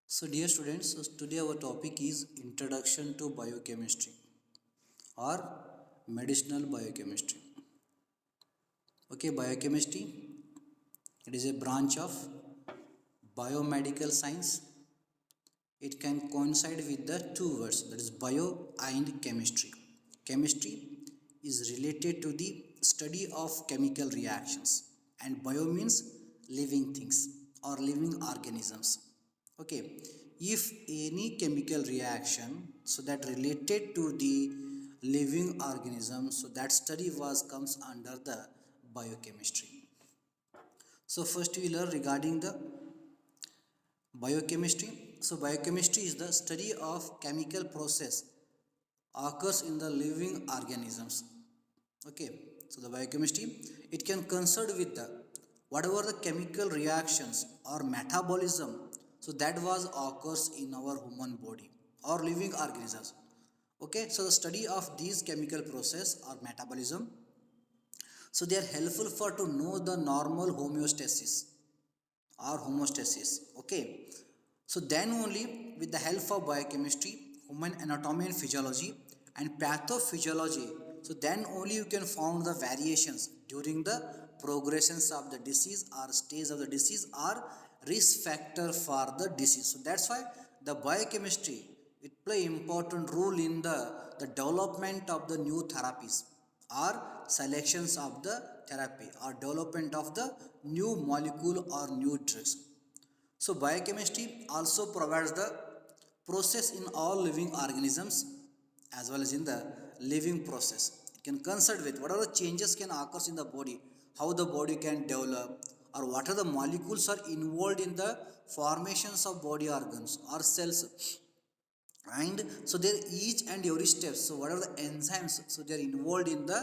So dear students, today our topic is Introduction to Biochemistry or Medicinal Biochemistry. Okay, biochemistry, it is a branch of biomedical science. It can coincide with the two words, that is bio and chemistry. Chemistry is related to the study of chemical reactions, and bio means living things or living organisms. Okay, if any chemical reaction so that related to the living organism, so that study was comes under the biochemistry. So first we learn regarding the biochemistry. So biochemistry is the study of chemical process occurs in the living organisms. Okay, so the biochemistry, it can concern with the whatever the chemical reactions or metabolism so that was occurs in our human body or living organisms. Okay, so the study of these chemical process or metabolism, so they are helpful for to know the normal homeostasis or homeostasis. Okay, so then only with the help of biochemistry, human anatomy and physiology and pathophysiology, so then only you can found the variations during the progressions of the disease or stage of the disease or risk factor for the disease. So that's why the biochemistry, it play important role in the development of the new therapies or selections of the therapy or development of the new molecule or new drugs. So biochemistry also provides the process in all living organisms as well as in the living process. It can concern with what are the changes can occur in the body, how the body can develop, or what are the molecules are involved in the formations of body organs or cells. And so there each and every step, so what are the enzymes, so they are involved in the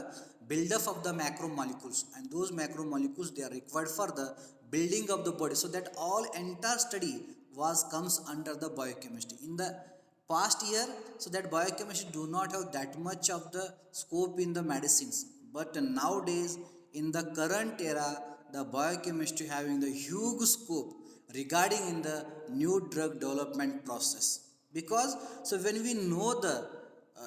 buildup of the macromolecules, and those macromolecules they are required for the building of the body. So that all entire study was comes under the biochemistry in the past year. So that biochemistry do not have that much of the scope in the medicines, but nowadays in the current era the biochemistry having the huge scope regarding in the new drug development process. Because so when we know the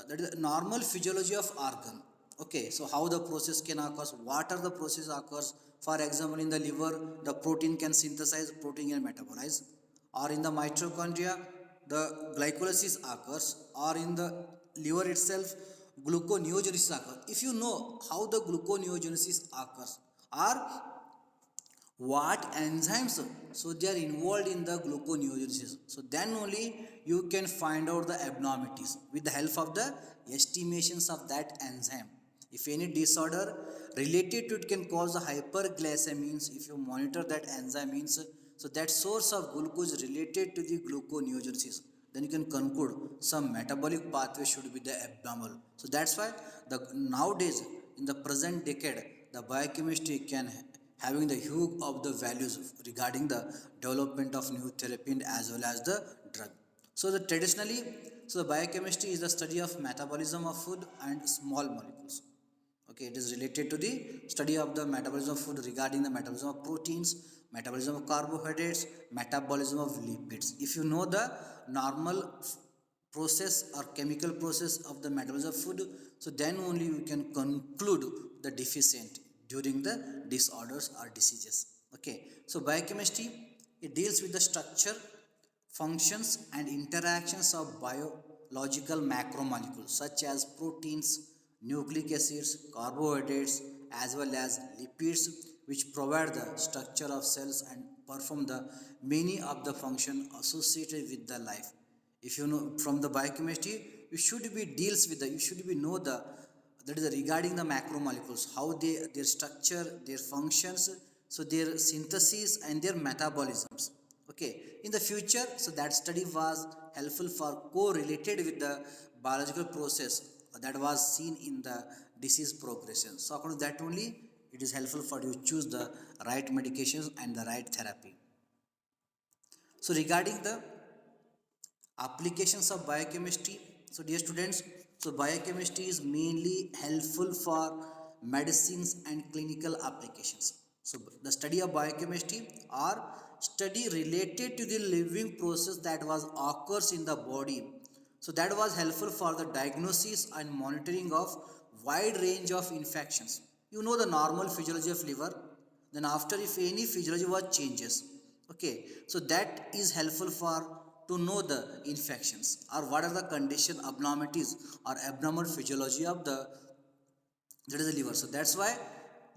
that is the normal physiology of organ. Okay, so how the process can occur, what are the process occurs. For example, in the liver the protein can synthesize, protein can metabolize, or in the mitochondria the glycolysis occurs, or in the liver itself gluconeogenesis occurs. If you know how the gluconeogenesis occurs, or what enzymes so they are involved in the gluconeogenesis, so then only you can find out the abnormalities with the help of the estimations of that enzyme. If any disorder related to it can cause a hyperglycemia, if you monitor that enzyme means, so that source of glucose related to the gluconeogenesis, then you can conclude some metabolic pathway should be the abnormal. So that's why the nowadays in the present decade the biochemistry can having the huge of the values regarding the development of new therapy and as well as the drug. So the traditionally, so the biochemistry is the study of metabolism of food and small molecules. Okay, it is related to the study of the metabolism of food regarding the metabolism of proteins, metabolism of carbohydrates, metabolism of lipids. If you know the normal process or chemical process of the metabolism of food, so then only you can conclude the deficient during the disorders or diseases. Okay, so biochemistry, it deals with the structure, functions and interactions of biological macromolecules such as proteins, nucleic acids, carbohydrates as well as lipids, which provide the structure of cells and perform the many of the function associated with the life. If you know from the biochemistry, you should be deals with the, you should be know the, that is regarding the macromolecules, how they their structure, their functions, so their synthesis and their metabolisms. Okay, in the future, so that study was helpful for correlated with the biological process that was seen in the disease progression. So according to that only it is helpful for you choose the right medications and the right therapy. So regarding the applications of biochemistry, so dear students, so biochemistry is mainly helpful for medicines and clinical applications. So the study of biochemistry or study related to the living process that was occurs in the body. So that was helpful for the diagnosis and monitoring of wide range of infections. You know the normal physiology of liver, then after if any physiology was changes, okay, so that is helpful for to know the infections or what are the condition abnormalities or abnormal physiology of the that is the liver. So that's why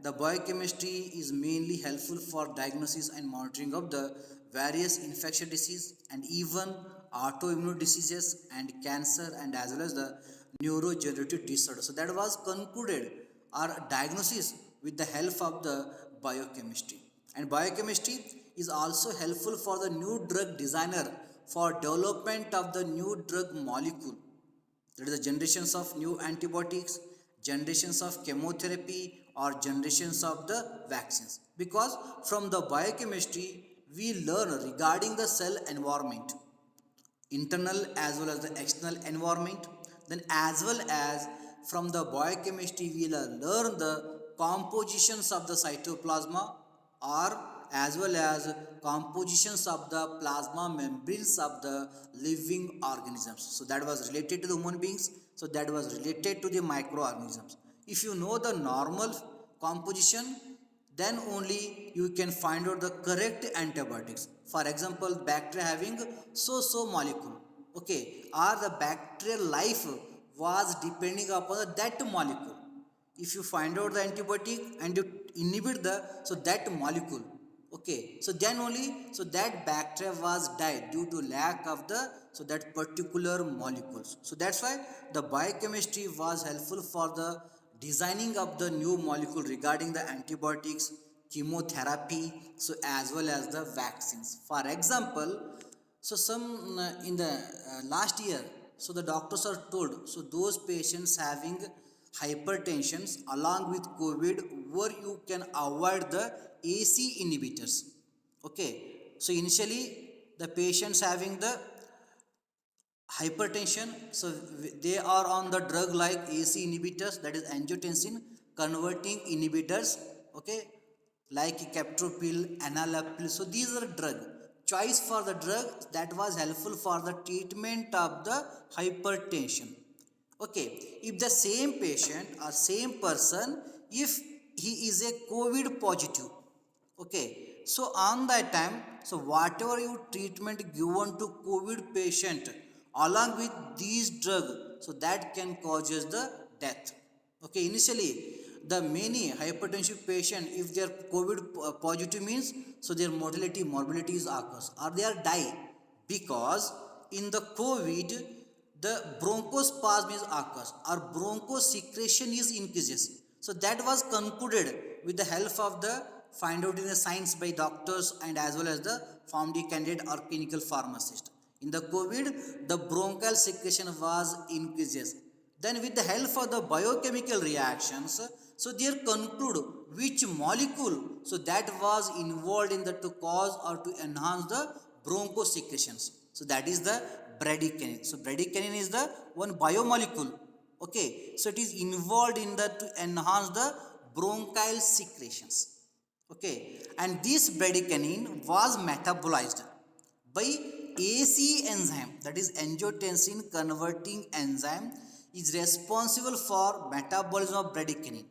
the biochemistry is mainly helpful for diagnosis and monitoring of the various infection disease and even autoimmune diseases and cancer and as well as the neurodegenerative disorder. So that was concluded or diagnosis with the help of the biochemistry. And biochemistry is also helpful for the new drug designer for development of the new drug molecule, that is the generations of new antibiotics, generations of chemotherapy or generations of the vaccines, because from the biochemistry we learn regarding the cell environment, internal as well as the external environment, then as well as from the biochemistry we will learn the compositions of the cytoplasma or as well as compositions of the plasma membranes of the living organisms. So that was related to the human beings, so that was related to the microorganisms. If you know the normal composition, then only you can find out the correct antibiotics. For example, bacteria having so molecule, okay, or the bacterial life was depending upon that molecule. If you find out the antibiotic and you inhibit the so that molecule, okay, so then only so that bacteria was died due to lack of the so that particular molecules. So that's why the biochemistry was helpful for the designing of the new molecule regarding the antibiotics, chemotherapy, so as well as the vaccines. For example, so some in the last year, so the doctors are told so those patients having hypertensions along with covid where you can avoid the AC inhibitors, okay. So initially the patients having the hypertension, so they are on the drug like AC inhibitors, that is angiotensin converting inhibitors, okay, like captopril, enalapril. So these are drug choice for the drug that was helpful for the treatment of the hypertension, okay. If the same patient or same person, if he is a covid positive, okay, so on that time, so whatever you treatment given to covid patient along with these drug, so that can causes the death, okay. Initially the many hypertensive patient, if they are covid positive means, so their mortality morbidities occurs or they are die, because in the covid the bronchospasm is occurs or bronchosecretion is increases. So that was concluded with the help of the find out in the science by doctors and as well as the pharmacy candidate or clinical pharmacist. In the covid the bronchial secretion was increases, then with the help of the biochemical reactions, so they conclude which molecule so that was involved in the to cause or to enhance the bronchosecretions. So that is the bradykinin. So bradykinin is the one biomolecule, okay. So it is involved in the to enhance the bronchial secretions, okay. And this bradykinin was metabolized by AC enzyme, that is angiotensin converting enzyme is responsible for metabolism of bradykinin,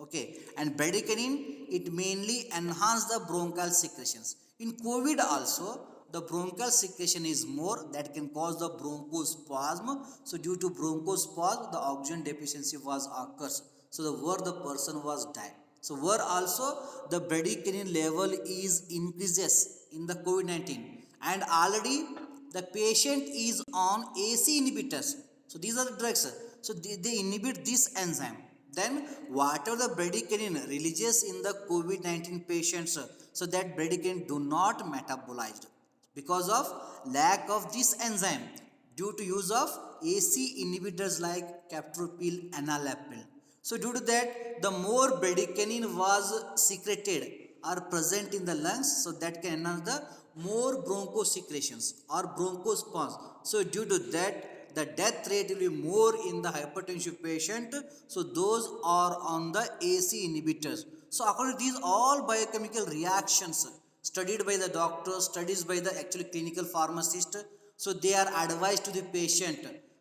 okay. And bradykinin it mainly enhance the bronchial secretions. In covid also the bronchial secretion is more that can cause the bronchospasm. So due to bronchospasm the oxygen deficiency was occurs, so the where the person was died. So where also the bradykinin level is increases in the covid-19 and already the patient is on AC inhibitors. So these are the drugs, so they inhibit this enzyme, then whatever the bradykinin releases in the covid-19 patients, so that bradykinin do not metabolize because of lack of this enzyme due to use of AC inhibitors like captopril, enalapril. So due to that the more bradykinin was secreted or present in the lungs, so that can enhance the more bronchosecretions or bronchospasm. So due to that the death rate will be more in the hypertensive patient, so those are on the AC inhibitors. So according to these all biochemical reactions, studied by the doctors, studies by the actually clinical pharmacist. So they are advised to the patient.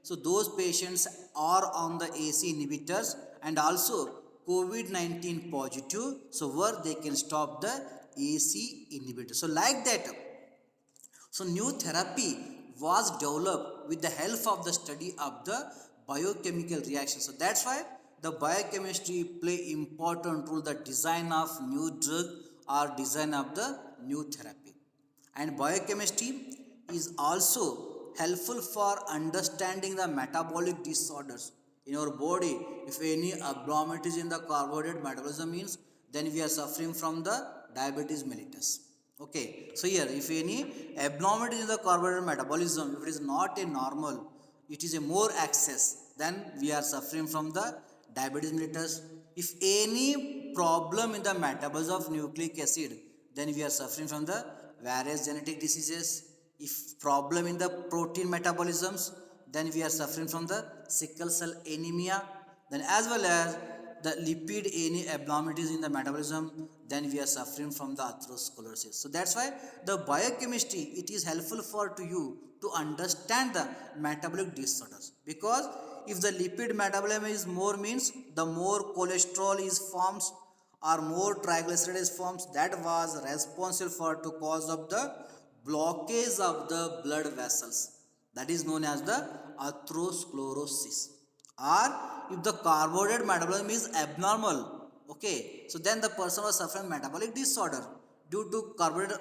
So those patients are on the AC inhibitors and also COVID-19 positive, so where they can stop the AC inhibitor. So like that, so new therapy was developed with the help of the study of the biochemical reaction. So that's why the biochemistry play important role the design of new drug or design of the new therapy. And biochemistry is also helpful for understanding the metabolic disorders in our body. If any abnormalities in the carbohydrate metabolism means, then we are suffering from the diabetes mellitus. Okay, so here if any abnormality in the carbohydrate metabolism, if it is not a normal, it is a more excess, then we are suffering from the diabetes mellitus. If any problem in the metabolism of nucleic acid, then we are suffering from the various genetic diseases. If problem in the protein metabolisms, then we are suffering from the sickle cell anemia. Then as well as the lipid any abnormalities in the metabolism, then we are suffering from the atherosclerosis. So that's why the biochemistry, it is helpful for to you to understand the metabolic disorders, because if the lipid metabolism is more means the more cholesterol is forms or more triglycerides forms, that was responsible for to cause of the blockage of the blood vessels, that is known as the atherosclerosis. Or if the carbohydrate metabolism is abnormal, okay, so then the person was suffering metabolic disorder due to carbohydrate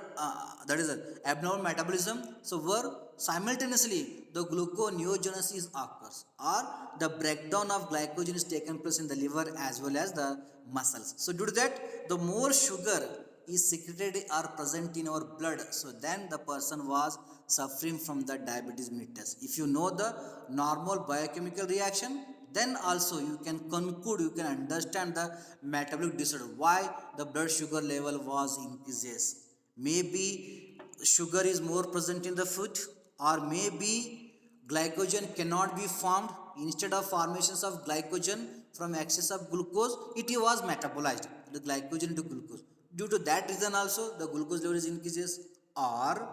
that is abnormal metabolism. So where simultaneously the gluconeogenesis occurs, or the breakdown of glycogen is taken place in the liver as well as the muscles. So due to that, the more sugar is secreted or present in our blood, so then the person was suffering from the diabetes mellitus. If you know the normal biochemical reaction, then also you can conclude, you can understand the metabolic disorder, why the blood sugar level was increases. Maybe sugar is more present in the food, or maybe glycogen cannot be formed. Instead of formations of glycogen from excess of glucose, it was metabolized the glycogen into glucose. Due to that reason also the glucose level is increases. Or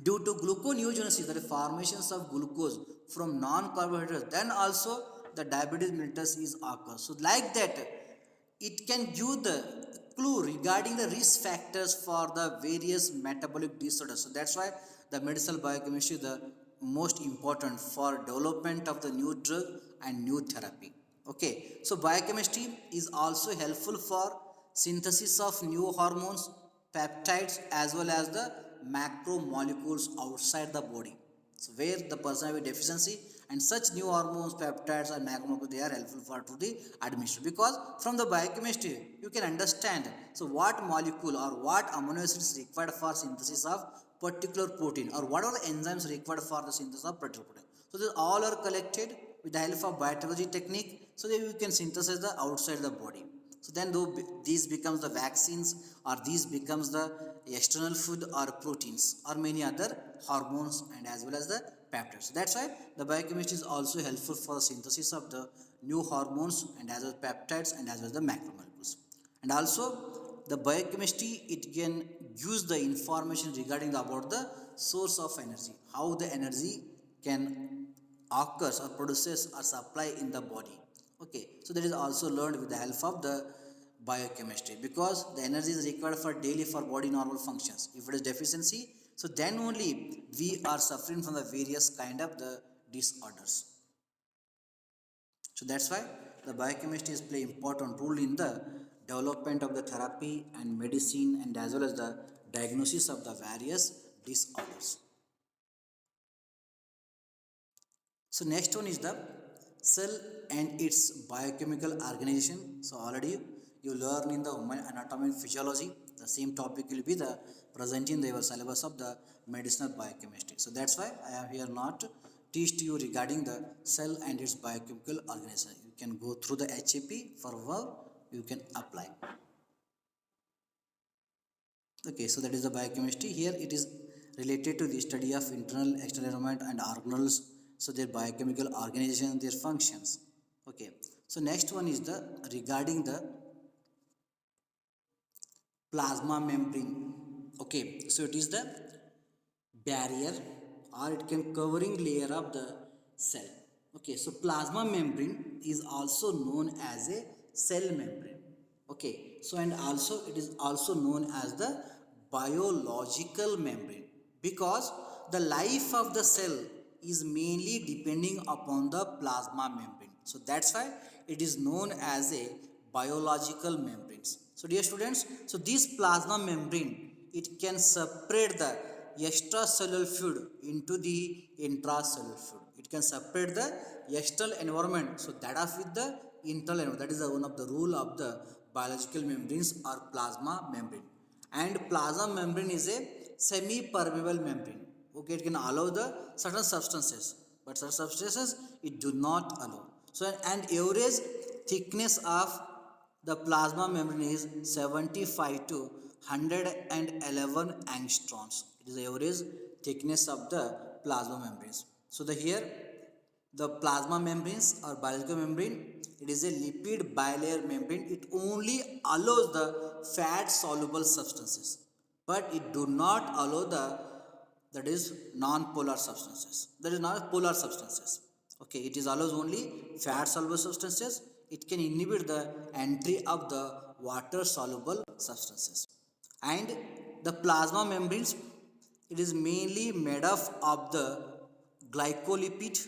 due to gluconeogenesis, that is formations of glucose from non-carbohydrates, then also the diabetes mellitus is occurs. So like that, it can give the clue regarding the risk factors for the various metabolic disorders. So that's why the medicinal biochemistry is the most important for development of the new drug and new therapy. Okay, so biochemistry is also helpful for synthesis of new hormones, peptides, as well as the macromolecules outside the body. So where the person have a deficiency, and such new hormones, peptides, and macromolecules, they are helpful for to the administration, because from the biochemistry you can understand so what molecule or what amino acid is required for synthesis of particular protein, or what are the enzymes required for the synthesis of particular protein. So these all are collected with the help of biotechnology technique, so that you can synthesize the outside the body. So then though these becomes the vaccines, or these becomes the external food or proteins or many other hormones and as well as the peptides. So that's why the biochemistry is also helpful for the synthesis of the new hormones and as well as peptides and as well as the macromolecules. And also the biochemistry, it can use the information regarding about the source of energy, how the energy can occurs or produces or supply in the body. Okay, so that is also learned with the help of the biochemistry, because the energy is required for daily for body normal functions. If it is deficiency, so then only we are suffering from the various kind of the disorders. So that's why the biochemistry is play important role in the development of the therapy and medicine and as well as the diagnosis of the various disorders. So next one is the cell and its biochemical organization. So already you learn in the human anatomy and physiology. The same topic will be the present in your syllabus of the medicinal biochemistry. So that's why I have here not teach to you regarding the cell and its biochemical organization. You can go through the HAP for work, you can apply. Okay, so that is the biochemistry. Here it is related to the study of internal, external environment and organelles. So their biochemical organization, their functions. Okay, so next one is the regarding the plasma membrane. Okay, so it is the barrier or it can covering layer of the cell. Okay, so plasma membrane is also known as a cell membrane. Okay, so and also it is also known as the biological membrane because the life of the cell is mainly depending upon the plasma membrane. So that's why it is known as a biological membranes. So dear students, so this plasma membrane, it can separate the extracellular fluid into the intracellular fluid. It can separate the external environment, so that of with the internal environment. That is the one of the rule of the biological membranes or plasma membrane. And plasma membrane is a semi permeable membrane. Okay, it can allow the certain substances, but certain substances it do not allow. So and average thickness of the plasma membrane is 75 to 111 angstroms. It is the average thickness of the plasma membranes. So the here the plasma membranes or biological membrane, it is a lipid bilayer membrane. It only allows the fat soluble substances, but it do not allow the, that is non-polar substances, that is not polar substances. Okay, it is allows only fat soluble substances. It can inhibit the entry of the water soluble substances. And the plasma membranes, it is mainly made up of the glycolipid,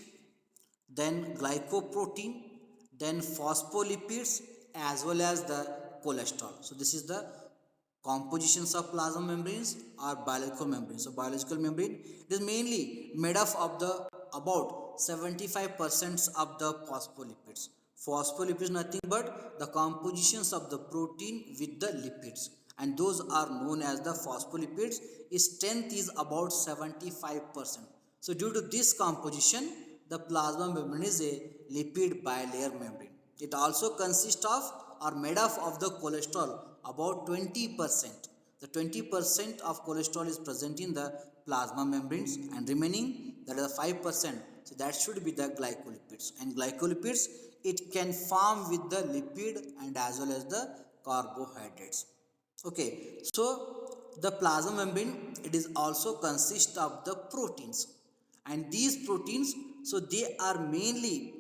then glycoprotein, then phospholipids, as well as the cholesterol. So this is the compositions of plasma membranes or biological membranes. So biological membrane, it is mainly made up of the about 75% of the phospholipids. Phospholipids nothing but the compositions of the protein with the lipids, and those are known as the phospholipids. Its strength is about 75%. So due to this composition, the plasma membrane is a lipid bilayer membrane. It also consists of or made up of the cholesterol about 20%. The 20% of cholesterol is present in the plasma membranes, and remaining, that is the 5%. So that should be the glycolipids. And glycolipids, it can form with the lipid and as well as the carbohydrates. Okay, so the plasma membrane, it is also consist of the proteins, and these proteins, so they are mainly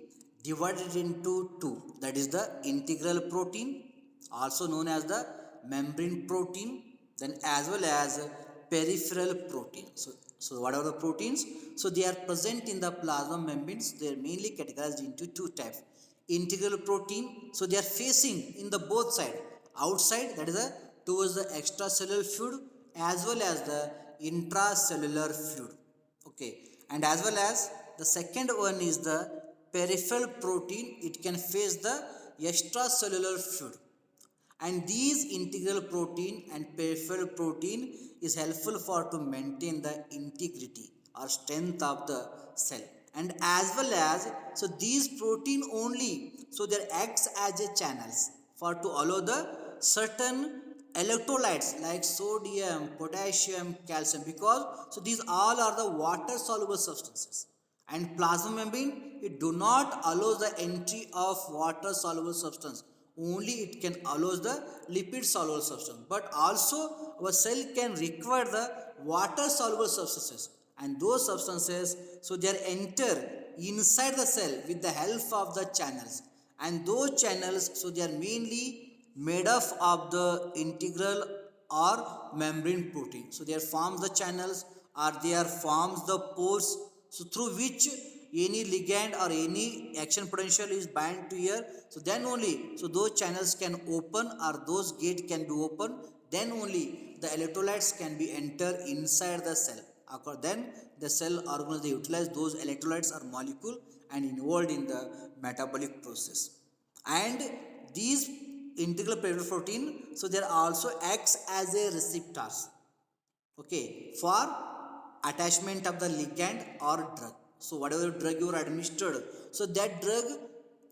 divided into two, that is the integral protein, also known as the membrane protein, then as well as peripheral protein. So what are the proteins? So they are present in the plasma membranes. They are mainly categorized into two types. Integral protein, so they are facing in the both side, outside, that is the towards the extracellular fluid, as well as the intracellular fluid. Okay, and as well as the second one is the peripheral protein. It can face the extracellular fluid, and these integral protein and peripheral protein is helpful for to maintain the integrity or strength of the cell. And as well as, so these protein only, so they acts as a channels for to allow the certain electrolytes like sodium, potassium, calcium, because so these all are the water soluble substances. And plasma membrane, it do not allow the entry of water soluble substance, only it can allow the lipid soluble substance. But also our cell can require the water soluble substances, and those substances, so they are enter inside the cell with the help of the channels. And those channels, so they are mainly made up of the integral or membrane protein. So they are forms the channels, or they are forms the pores, so through which any ligand or any action potential is bound to here. So then only, so those channels can open, or those gate can be open, then only the electrolytes can be enter inside the cell. Then the cell organelles, they utilize those electrolytes or molecule and involved in the metabolic process. And these integral peripheral protein, so they also acts as a receptors, okay, for attachment of the ligand or drug. So whatever drug you are administered, so that drug,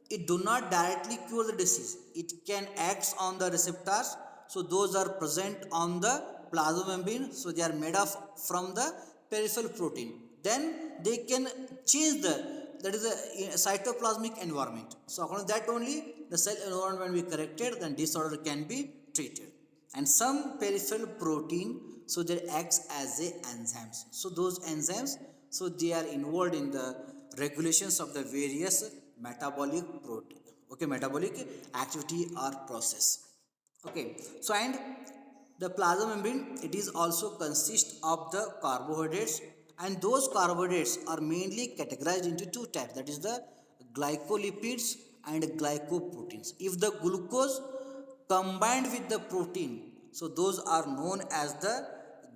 it do not directly cure the disease, it can act on the receptors. So those are present on the plasma membrane, so they are made of from the peripheral protein. Then they can change the, that is the cytoplasmic environment. So according to that only, the cell environment will be corrected, then disorder can be treated. and some peripheral protein, so they acts as a enzymes. So those enzymes, so they are involved in the regulations of the various metabolic protein, okay, metabolic activity or process. Okay, so and the plasma membrane, it is also consist of the carbohydrates, and those carbohydrates are mainly categorized into two types, that is the glycolipids and glycoproteins. If the glucose combined with the protein, so those are known as the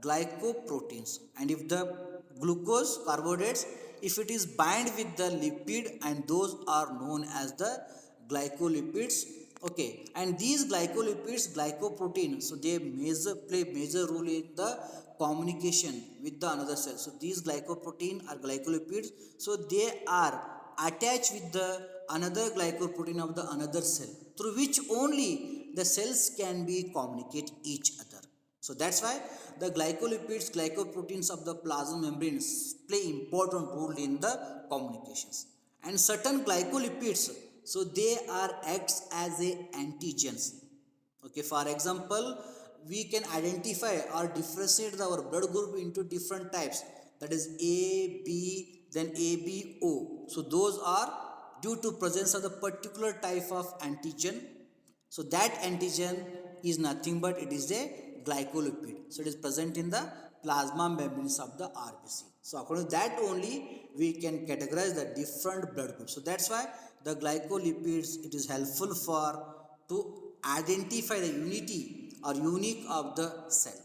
glycoproteins, and if the glucose carbohydrates, if it is bind with the lipid, and those are known as the glycolipids. Okay, and these glycolipids, glycoprotein, so they play major role in the communication with the another cell. So these glycoprotein or glycolipids, so they are attached with the another glycoprotein of the another cell, through which only the cells can be communicate each other. So that's why the glycolipids, glycoproteins of the plasma membranes play important role in the communications. And certain glycolipids, so they are acts as a antigens. Okay, for example, we can identify or differentiate our blood group into different types, that is A, B, then ABO. So those are due to presence of the particular type of antigen. So that antigen is nothing but it is a glycolipid, so it is present in the plasma membranes of the RBC. So according to that only we can categorize the different blood groups. So that's why the glycolipids, it is helpful for to identify the unity or unique of the cell.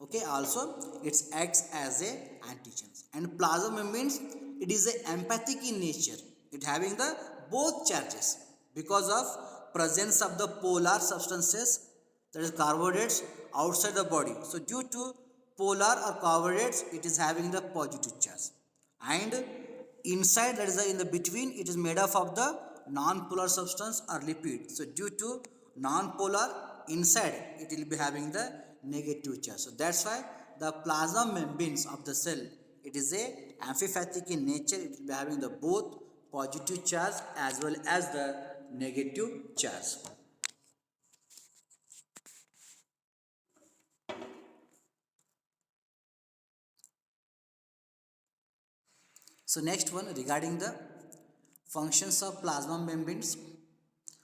Okay, also it acts as a antigens. And plasma membranes, it is a empathic in nature, it having the both charges because of presence of the polar substances, that is carbohydrates, outside the body. So due to polar or carbohydrates, it is having the positive charge, and inside, that is the, in the between, it is made up of the non-polar substance or lipid. So due to non-polar, inside it will be having the negative charge. So that's why the plasma membranes of the cell, it is a amphipathic in nature, it will be having the both positive charge as well as the negative charge. So next one regarding the functions of plasma membranes.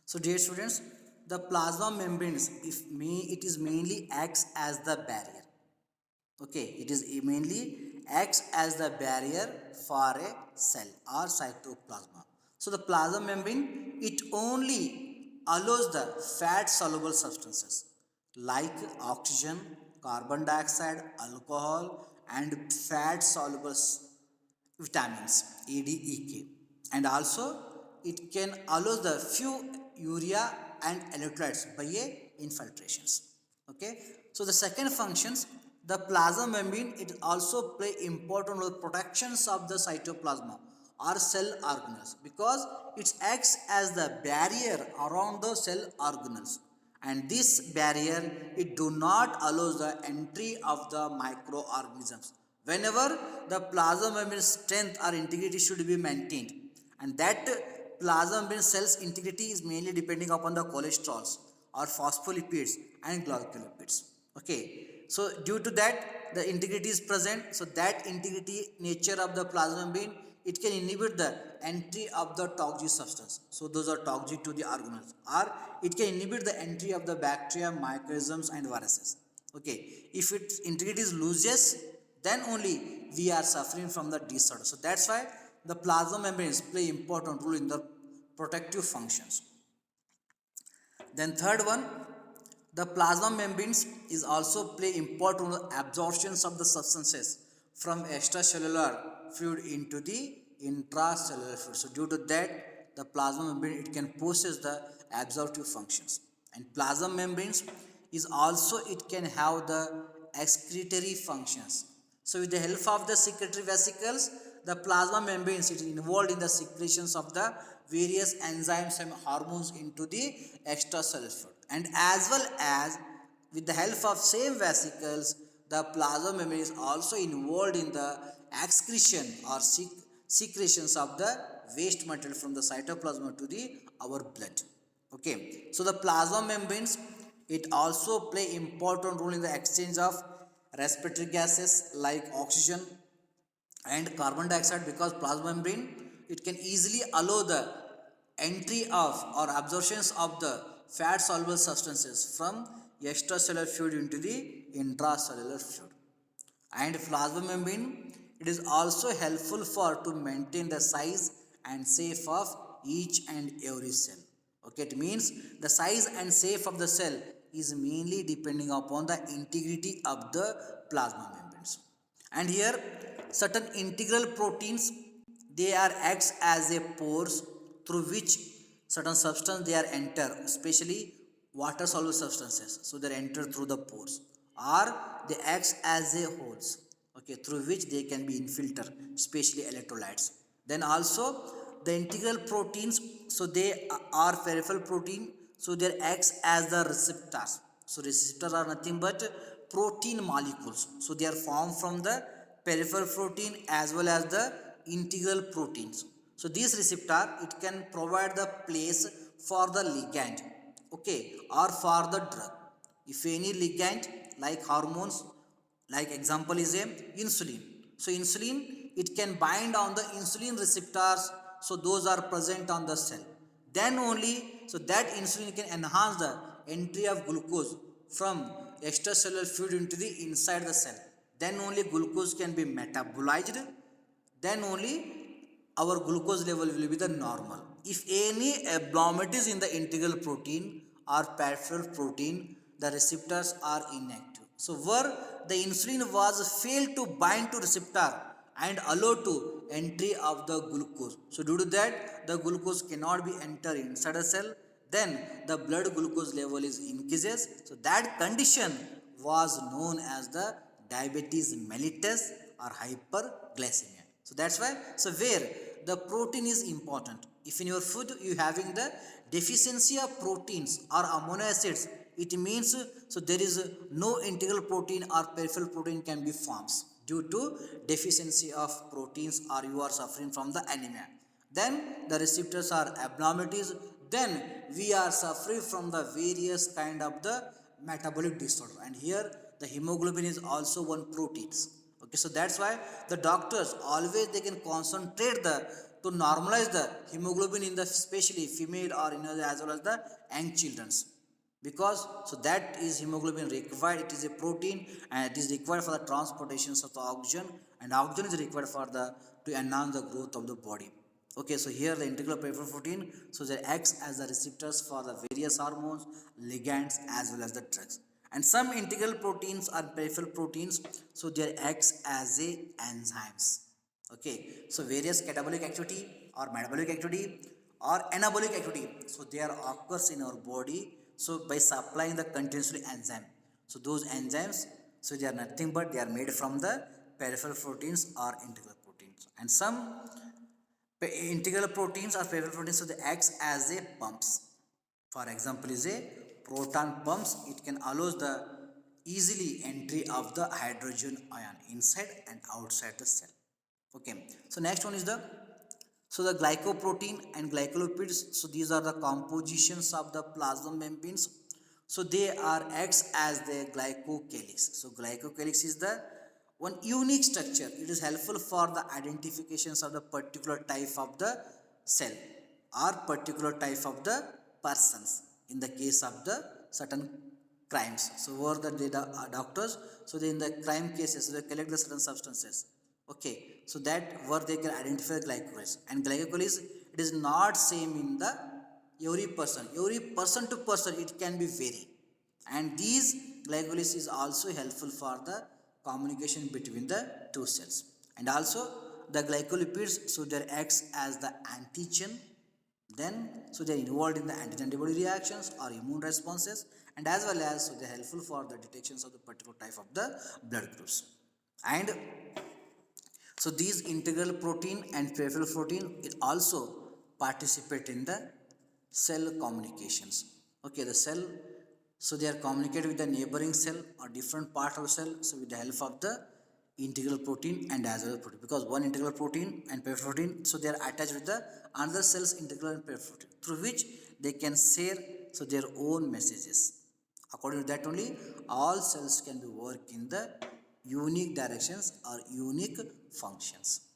So dear students, the plasma membranes, it is mainly acts as the barrier. Okay, it is mainly acts as the barrier for a cell or cytoplasma. So the plasma membrane, it only allows the fat soluble substances like oxygen, carbon dioxide, alcohol, and fat soluble vitamins A, D, E, K, and also it can allow the few urea and electrolytes by a infiltrations. Okay, so the second functions, the plasma membrane, it also play important role protections of the cytoplasma or cell organelles, because it acts as the barrier around the cell organelles, and this barrier, it do not allow the entry of the microorganisms. Whenever the plasma membrane strength or integrity should be maintained, and that plasma membrane cells integrity is mainly depending upon the cholesterols or phospholipids and glycolipids. Okay, so due to that the integrity is present, so that integrity nature of the plasma membrane, it can inhibit the entry of the toxic substance, so those are toxic to the organelles, or it can inhibit the entry of the bacteria, microorganisms and viruses. Okay, if its integrity is loses, then only we are suffering from the disorder. So that's why the plasma membranes play important role in the protective functions. Then third one, the plasma membranes is also play important role in absorptions of the substances from extracellular fluid into the intracellular fluid. So due to that, the plasma membrane, it can possess the absorptive functions. And plasma membranes is also, it can have the excretory functions. So with the help of the secretory vesicles, the plasma membranes, it is involved in the secretions of the various enzymes and hormones into the extracellular fluid. And as well as with the help of same vesicles, the plasma membrane is also involved in the excretion or secretions of the waste material from the cytoplasma to the our blood. Okay, so the plasma membranes, It also play important role in the exchange of respiratory gases like oxygen and carbon dioxide, because plasma membrane it can easily allow the entry of or absorptions of the fat soluble substances from extracellular fluid into the intracellular fluid. And plasma membrane it is also helpful for to maintain the size and shape of each and every cell. Okay, it means the size and shape of the cell is mainly depending upon the integrity of the plasma membranes. And here certain integral proteins they are acts as a pores through which certain substance they are enter, especially water soluble substances, so they enter through the pores, or they acts as a holes, okay, through which they can be infilter, especially electrolytes. Then also the integral proteins, so they are peripheral protein, so they acts as the receptors. So receptors are nothing but protein molecules, so they are formed from the peripheral protein as well as the integral proteins. So this receptor it can provide the place for the ligand, okay, or for the drug. If any ligand like hormones, like example is a insulin, so insulin it can bind on the insulin receptors, so those are present on the cell. Then only, so that insulin can enhance the entry of glucose from extracellular fluid into the inside the cell. Then only glucose can be metabolized, then only our glucose level will be the normal. If any abnormalities in the integral protein or peripheral protein, the receptors are inactive. So where the insulin was failed to bind to receptor and allow to entry of the glucose, so due to that the glucose cannot be enter inside a cell, then the blood glucose level is increases. So that condition was known as the diabetes mellitus or hyperglycemia. So that's why, so where the protein is important, if in your food you having the deficiency of proteins or amino acids, it means so there is no integral protein or peripheral protein can be formed due to deficiency of proteins, or you are suffering from the anemia. Then the receptors are abnormalities, then we are suffering from the various kind of the metabolic disorder. And here the hemoglobin is also one proteins. Okay, so that's why the doctors always they can concentrate the to normalize the hemoglobin in the especially female or in the, as well as the young children's, because so that is hemoglobin required, it is a protein and it is required for the transportation of the oxygen, and oxygen is required for the to enhance the growth of the body. Okay, so here the integral peripheral protein, so they acts as the receptors for the various hormones, ligands as well as the drugs. And some integral proteins are peripheral proteins, so they acts as a enzymes. Okay, so various catabolic activity or metabolic activity or anabolic activity, so they are occurs in our body, so by supplying the continuously enzyme. So those enzymes, so they are nothing but they are made from the peripheral proteins or integral proteins. And some integral proteins or peripheral proteins, so they acts as a pumps. For example is a proton pumps, it can allows the easily entry of the hydrogen ion inside and outside the cell. Okay, so next one is the, so the glycoprotein and glycolipids, so these are the compositions of the plasma membranes. So they are acts as the glycocalyx. So glycocalyx is the one unique structure, it is helpful for the identifications of the particular type of the cell or particular type of the persons in the case of the certain crimes. So where the data doctors, so they in the crime cases, so they collect the certain substances. Okay, so that where they can identify glycolysis. And glycolysis it is not same in the every person to person it can be vary. And these glycolysis is also helpful for the communication between the two cells. And also the glycolipids, so they acts as the antigen, then so they are involved in the anti-antibody reactions or immune responses, and as well as so they are helpful for the detections of the particular type of the blood groups. And so these integral protein and peripheral protein it also participate in the cell communications. Okay, the cell, so they are communicated with the neighboring cell or different part of the cell, so with the help of the integral protein and as well as protein, because one integral protein and peripheral protein, so they are attached with the another cell's integral and peripheral protein, through which they can share so their own messages According to that only, all cells can be work in the unique directions or unique functions.